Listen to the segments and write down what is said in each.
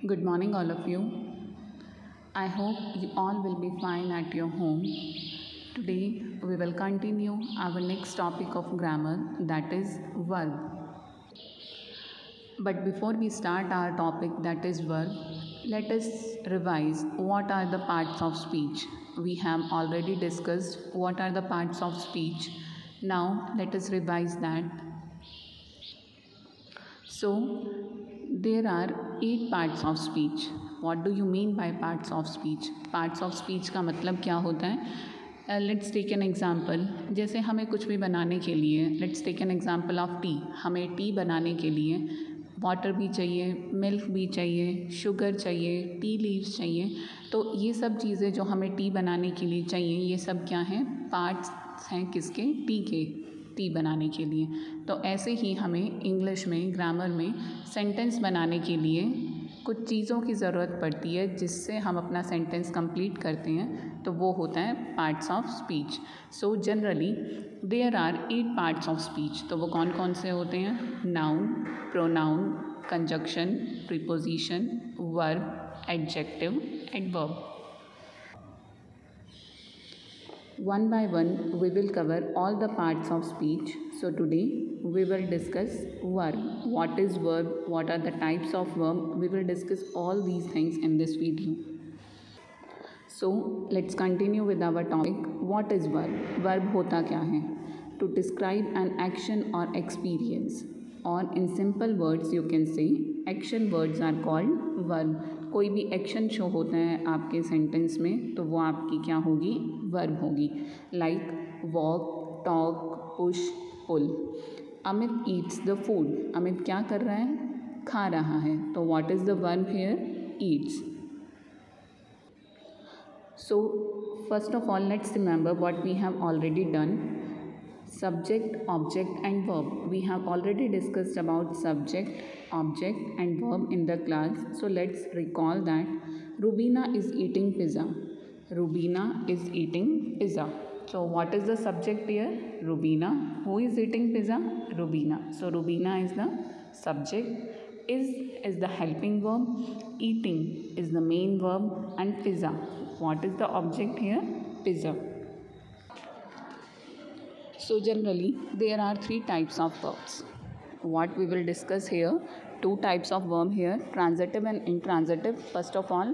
Good morning, all of you. I hope you all will be fine at your home. Today, we will continue our next topic of grammar, that is verb. But before we start our topic, that is verb, let us revise what are the parts of speech. We have already discussed what are the parts of speech. Now, let us revise that. So, there are 8 parts of speech. What do you mean by parts of speech? Parts of speech का मतलब क्या होता है? Let's take an example. जैसे हमें कुछ भी बनाने के लिए, let's take an example of tea. हमें टी बनाने के लिए वाटर भी चाहिए, मिल्क भी चाहिए, शुगर चाहिए, टी लीव्स चाहिए. तो ये सब चीज़ें जो हमें टी बनाने के लिए चाहिए, ये सब क्या हैं? पार्ट्स हैं किसके? टी के. टी बनाने के लिए. तो ऐसे ही हमें इंग्लिश में ग्रामर में सेंटेंस बनाने के लिए कुछ चीज़ों की ज़रूरत पड़ती है जिससे हम अपना सेंटेंस कंप्लीट करते हैं, तो वो होता है parts of speech. So generally there are 8 parts of speech. तो वो कौन कौन से होते हैं? Noun, pronoun, conjunction, preposition, verb, adjective, adverb. One by one, we will cover all the parts of speech. So today, we will discuss verb. What is verb? What are the types of verb? We will discuss all these things in this video. So let's continue with our topic. What is verb? Verb होता क्या है? To describe an action or experience. Or in simple words, you can say action words are called verb. कोई भी action show होता है आपके sentence में तो वो आपकी क्या होगी? वर्ब होगी. Like walk, talk, push, pull. Amit eats the food. Amit क्या कर रहा है? खा रहा है. तो what is the verb here? Eats. So first of all let's remember what we have already done. Subject, object and verb. We have already discussed about subject, object and verb in the class. So let's recall that Rubina is eating pizza. Rubina is eating pizza. So what is the subject here? Rubina. Who is eating pizza? Rubina. So Rubina is the subject. Is the helping verb. Eating is the main verb. And pizza. What is the object here? Pizza. So generally there are 3 types of verbs. What we will discuss here, 2 types of verb here, transitive and intransitive. First of all,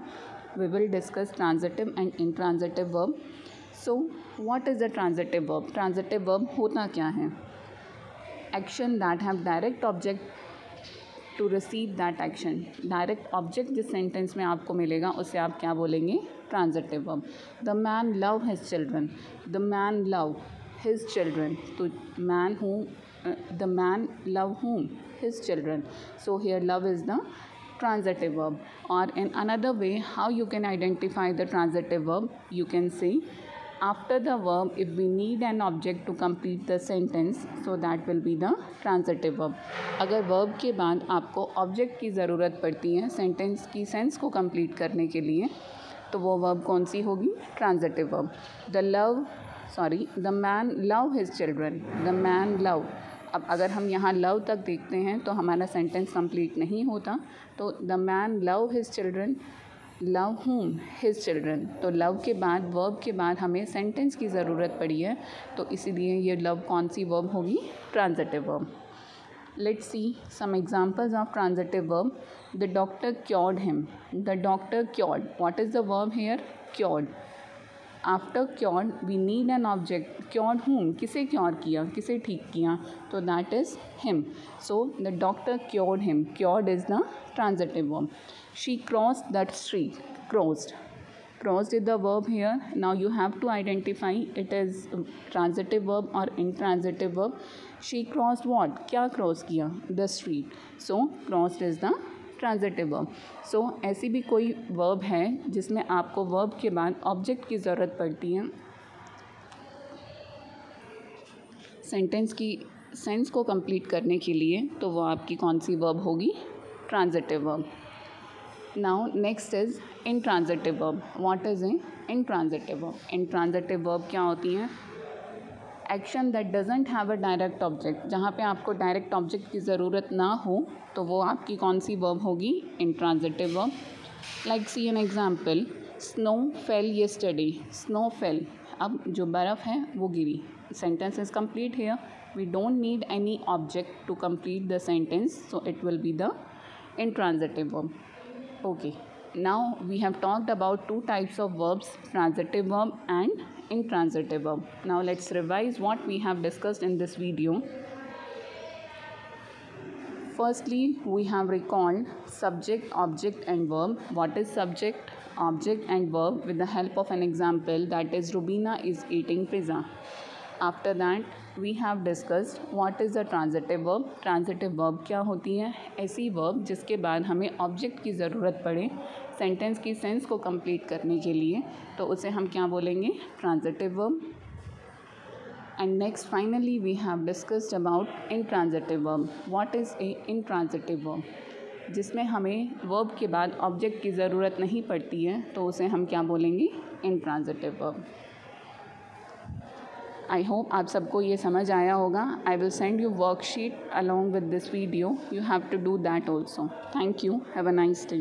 we will discuss transitive and intransitive verb. So what is the transitive verb? Transitive verb होता क्या है? Action that have direct object to receive that action. Direct object जिस sentence में आपको मिलेगा उसे आप क्या बोलेंगे? Transitive verb. The man love his children. The man love his children. So the man love whom? His children. So here love is the transitive verb. Or in another way, how you can identify the transitive verb? You can say after the verb, if we need an object to complete the sentence, so that will be the transitive verb. अगर verb के बाद आपको object की ज़रूरत पड़ती है sentence की sense को complete करने के लिए, तो वो verb कौन सी होगी? Transitive verb. The man love his children. The man love. अब अगर हम यहाँ love तक देखते हैं तो हमारा सेंटेंस कंप्लीट नहीं होता. तो the man love his children. Love whom? His children. तो love के बाद verb के बाद हमें सेंटेंस की ज़रूरत पड़ी है, तो इसीलिए ये love कौन सी verb होगी? Transitive verb. Let's see some examples of transitive verb. The doctor cured him. The doctor cured. What is the verb here? Cured. After cured, we need an object. Cured whom? किसे cure किया? किसे ठीक किया? तो that is him. So the doctor cured him. Cured is the transitive verb. She crossed that street. Crossed. Crossed is the verb here. Now you have to identify it is transitive verb or intransitive verb. She crossed what? क्या cross किया? The street. So crossed is the transitive verb. So ऐसी भी कोई verb है जिसमें आपको verb के बाद ऑब्जेक्ट की ज़रूरत पड़ती है सेंटेंस की सेंस को कंप्लीट करने के लिए, तो वो आपकी कौन सी वर्ब होगी? Transitive verb. Now next is intransitive verb. What is intransitive verb? Intransitive verb क्या होती हैं? Action that doesn't have a direct object, जहाँ पे आपको डायरेक्ट ऑब्जेक्ट की ज़रूरत ना हो तो वो आपकी कौन सी वर्ब होगी? Intransitive verb. Like see an example, snow fell yesterday. Snow fell, अब जो बर्फ़ है वो गिरी. Sentence is complete here. We don't need any object to complete the sentence, so it will be the intransitive verb. Okay, now we have talked about two types of verbs, transitive verb and intransitive verb. Now let's revise what we have discussed in this video. Firstly, we have recalled subject, object and verb. What is subject, object and verb with the help of an example, that is Rubina is eating pizza. After that we have discussed what is the transitive verb. Transitive verb क्या होती है? ऐसी verb जिसके बाद हमें object की ज़रूरत पड़े सेंटेंस की सेंस को कंप्लीट करने के लिए, तो उसे हम क्या बोलेंगे? transitive verb. And next finally we have discussed about intransitive verb. What is a intransitive verb? जिसमें हमें verb के बाद object की ज़रूरत नहीं पड़ती है, तो उसे हम क्या बोलेंगे? intransitive verb. आई होप आप सबको ये समझ आया होगा. I will send you worksheet along with this video. You have to do that also. Thank you. Have a nice day.